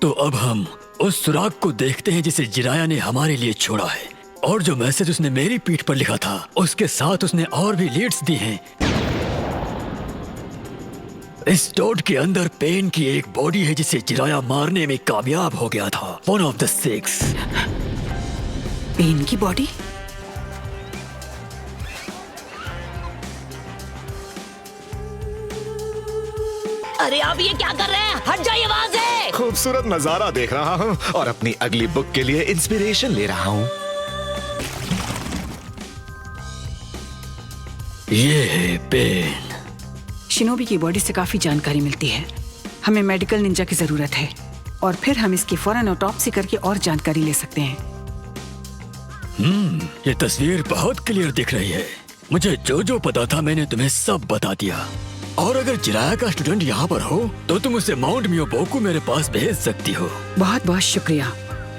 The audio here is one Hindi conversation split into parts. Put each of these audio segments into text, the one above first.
तो अब हम उस सुराग को देखते हैं जिसे जिराया ने हमारे लिए छोड़ा है, और जो मैसेज उसने मेरी पीठ पर लिखा था उसके साथ उसने और भी लीड्स दी हैं। इस टोड के अंदर पेन की एक बॉडी है जिसे जिराया मारने में कामयाब हो गया था। One of the 6। पेन की बॉडी? अरे आप ये क्या कर रहे हैं? हट जाइए वहां से। खूबसूरत नजारा देख रहा हूँ और अपनी अगली बुक के लिए इंस्पिरेशन ले रहा हूँ। ये है पेन। शिनोबी की बॉडी से काफी जानकारी मिलती है। हमें मेडिकल निंजा की जरूरत है और फिर हम इसकी फौरन ऑटोप्सी करके और जानकारी ले सकते हैं। ये तस्वीर बहुत क्लियर दिख रही है। मुझे जो जो पता था मैंने तुम्हें सब बता दिया। और अगर जिराया का स्टूडेंट यहाँ पर हो तो तुम उसे माउंट मियोबोकू मेरे पास भेज सकती हो। बहुत बहुत शुक्रिया।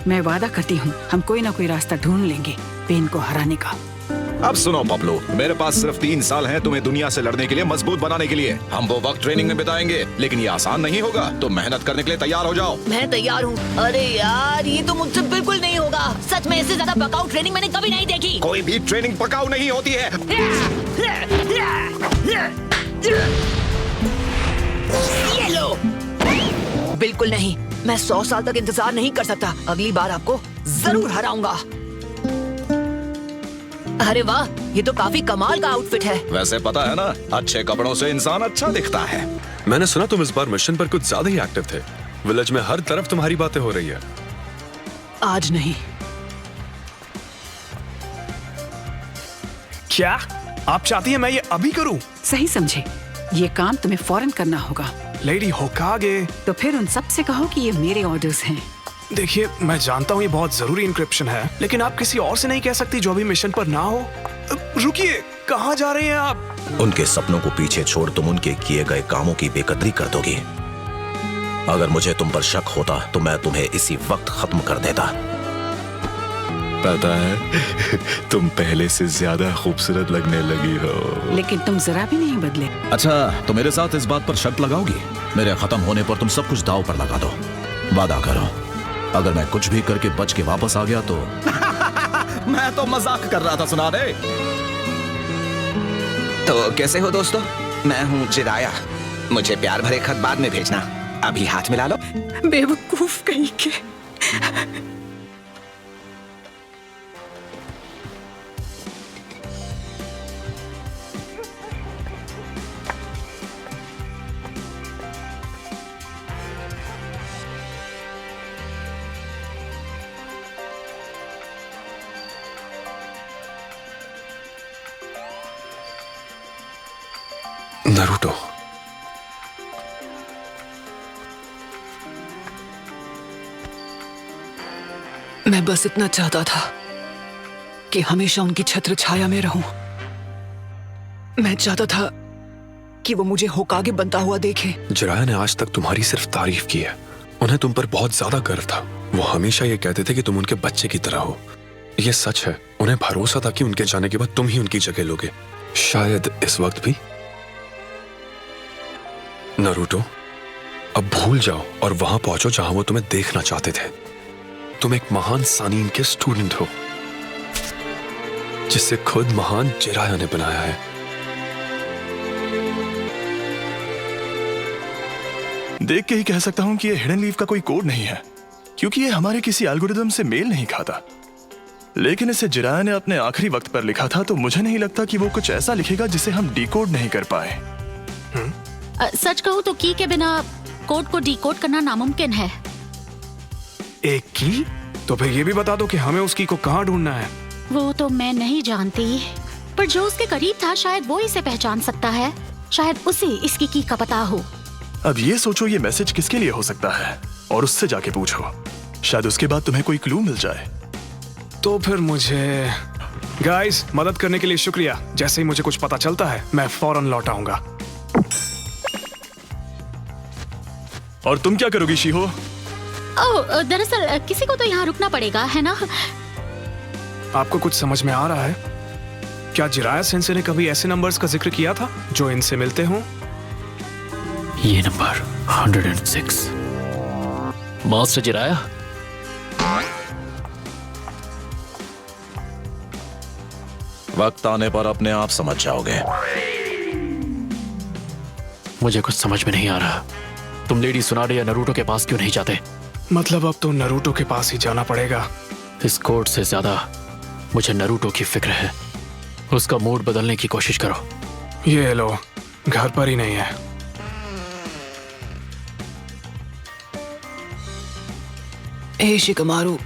मैं वादा करती हूँ हम कोई ना कोई रास्ता ढूंढ लेंगे पेन को हराने का। अब सुनो पब्लो, मेरे पास सिर्फ 3 साल हैं तुम्हें दुनिया से लड़ने के लिए, मजबूत बनाने के लिए। हम वो वक्त ट्रेनिंग में बिताएंगे, लेकिन ये आसान नहीं होगा। तो मेहनत करने के लिए तैयार हो जाओ। मैं तैयार हूँ। अरे यार ये तो मुझसे बिल्कुल नहीं होगा। सच में इससे ज्यादा पकाऊ ट्रेनिंग मैंने कभी नहीं देखी। कोई भी ट्रेनिंग पकाऊ नहीं होती है। ये लो। बिल्कुल नहीं, मैं 100 साल तक इंतजार नहीं कर सकता। अगली बार आपको जरूर हराऊंगा। अरे वाह, ये तो काफी कमाल का आउटफिट है। वैसे पता है ना, अच्छे कपड़ों से इंसान अच्छा दिखता है। मैंने सुना तुम इस बार मिशन पर कुछ ज्यादा ही एक्टिव थे। विलेज में हर तरफ तुम्हारी बातें हो रही है। आज नहीं। क्या आप चाहती हैं मैं ये अभी करूं? सही समझे, ये काम तुम्हें फौरन करना होगा। लेडी होकागे, तो फिर उन सब से कहो कि ये मेरे ऑर्डर्स हैं। देखिए मैं जानता हूँ ये बहुत जरूरी इंक्रिप्शन है, लेकिन आप किसी और से नहीं कह सकती जो अभी मिशन पर ना हो। रुकिए, कहाँ जा रहे हैं आप? उनके सपनों को पीछे छोड़ तुम उनके किए गए कामों की बेकदरी कर दोगी। अगर मुझे तुम पर शक होता तो मैं तुम्हें इसी वक्त खत्म कर देता। पता है तुम पहले से ज्यादा खूबसूरत लगने लगी हो। लेकिन तुम जरा भी नहीं बदले। अच्छा, तो मेरे साथ इस बात पर शर्त लगाओगी? मेरे खत्म होने पर तुम सब कुछ दांव पर लगा दो। वादा करो, अगर मैं कुछ भी करके बच के वापस आ गया तो मैं तो मजाक कर रहा था, सुना दे। तो कैसे हो दोस्तों? मैं हूँ जिराया। मुझे प्यार भरे खत बाद में भेजना, अभी हाथ मिला लो। बेवकूफ कहीं के। नारुतो, मैं बस इतना चाहता था कि हमेशा उनकी छत्र छाया में रहूं। मैं चाहता था कि वो मुझे होकागे बनता हुआ देखे। जिराया ने आज तक तुम्हारी सिर्फ तारीफ की है। उन्हें तुम पर बहुत ज्यादा गर्व था। वो हमेशा ये कहते थे कि तुम उनके बच्चे की तरह हो। ये सच है। उन्हें भरोसा था कि उनके जाने के बाद तुम ही उनकी जगह लोगे। शायद इस वक्त भी। नारुतो, अब भूल जाओ और वहां पहुंचो जहां वो तुम्हें देखना चाहते थे। तुम एक महान सानीन के स्टूडेंट हो, जिसे खुद महान जिराया ने बनाया है। देख के ही कह सकता हूँ कि ये हिडन लीफ का कोई कोड नहीं है, क्योंकि ये हमारे किसी एल्गोरिदम से मेल नहीं खाता। लेकिन इसे जिराया ने अपने आखिरी वक्त पर लिखा था, तो मुझे नहीं लगता कि वो कुछ ऐसा लिखेगा जिसे हम डिकोड नहीं कर पाए। सच कहूँ तो की के बिना कोड को डिकोड करना नामुमकिन है। एक की? तो फिर ये भी बता दो कि हमें उस की को कहाँ ढूंढना है। वो तो मैं नहीं जानती, पर जो उसके करीब था शायद वो इसे पहचान सकता है। शायद उसे इसकी की का पता हो। अब ये सोचो ये मैसेज किसके लिए हो सकता है और उससे जाके पूछो। शायद उसके बाद तुम्हें कोई क्लू मिल जाए। तो फिर मुझे गाइस मदद करने के लिए शुक्रिया। जैसे ही मुझे कुछ पता चलता है मैं फौरन लौट आऊंगा। और तुम क्या करोगी शीहो? ओह, दरअसल किसी को तो यहाँ रुकना पड़ेगा, है ना? आपको कुछ समझ में आ रहा है? क्या जिराया सेंसे ने कभी ऐसे नंबर्स का जिक्र किया था जो इनसे मिलते हों? ये नंबर 106। मास्टर जिराया, वक्त आने पर अपने आप समझ जाओगे। मुझे कुछ समझ में नहीं आ रहा। तुम लेडी सुनाडे या नरूटो के पास क्यों नहीं जाते? मतलब अब तो नरूटो के पास ही जाना पड़ेगा। इस कोर्ट से ज्यादा मुझे नरूटो की फिक्र है। उसका मूड बदलने की कोशिश करो। ये लो, घर पर ही नहीं है। ए शिकमारू,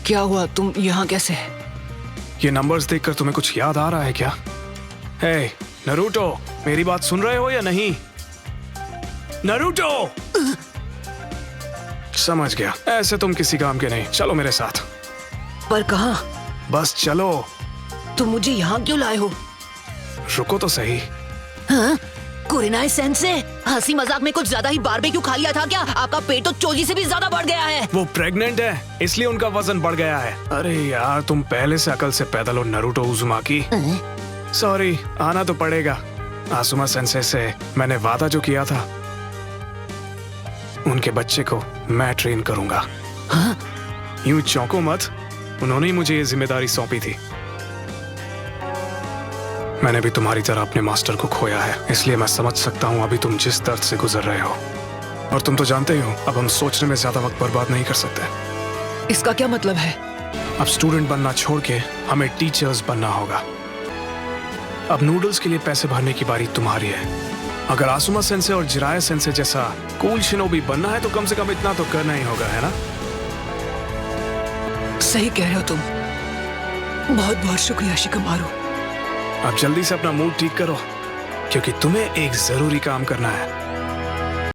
क्या हुआ? तुम यहाँ कैसे? ये नंबर्स देखकर तुम्हें कुछ याद आ रहा है क्या? हे नरूटो, मेरी बात सुन रहे हो या नहीं? नरूटो! समझ गया, ऐसे तुम किसी काम के नहीं। चलो मेरे साथ। पर कहाँ? बस चलो। तुम मुझे यहाँ क्यों लाए हो? रुको तो सही। हाँ? कुरिनाई सेंसे, हंसी मजाक में कुछ ज्यादा ही बारबेक्यू खा लिया था क्या? आपका पेट तो चोजी से भी ज्यादा बढ़ गया है। वो प्रेग्नेंट है, इसलिए उनका वजन बढ़ गया है। अरे यार, तुम पहले से अकल से पैदल हो नरूटो उजुमाकी। सॉरी, आना तो पड़ेगा। आसुमा सेंसे से मैंने वादा जो किया था, उनके बच्चे को मैं ट्रेन करूंगा। हाँ? यूं चौंको मत, उन्होंने ही मुझे ये जिम्मेदारी सौंपी थी। मैंने भी तुम्हारी तरह अपने मास्टर को खोया है, इसलिए मैं समझ सकता हूँ अभी तुम जिस दर्द से गुजर रहे हो। और तुम तो जानते ही हो, अब हम सोचने में ज्यादा वक्त बर्बाद नहीं कर सकते। इसका क्या मतलब है? अब स्टूडेंट बनना छोड़ के हमें टीचर्स बनना होगा। अब नूडल्स के लिए पैसे भरने की बारी तुम्हारी है। अगर आसुमा सेंसे और जिराया सेंसे जैसा कूल शिनोबी बनना है तो कम से कम इतना तो करना ही होगा, है ना? सही कह रहे हो तुम। बहुत बहुत शुक्रिया शिकमारू। अब जल्दी से अपना मूड ठीक करो, क्योंकि तुम्हें एक जरूरी काम करना है।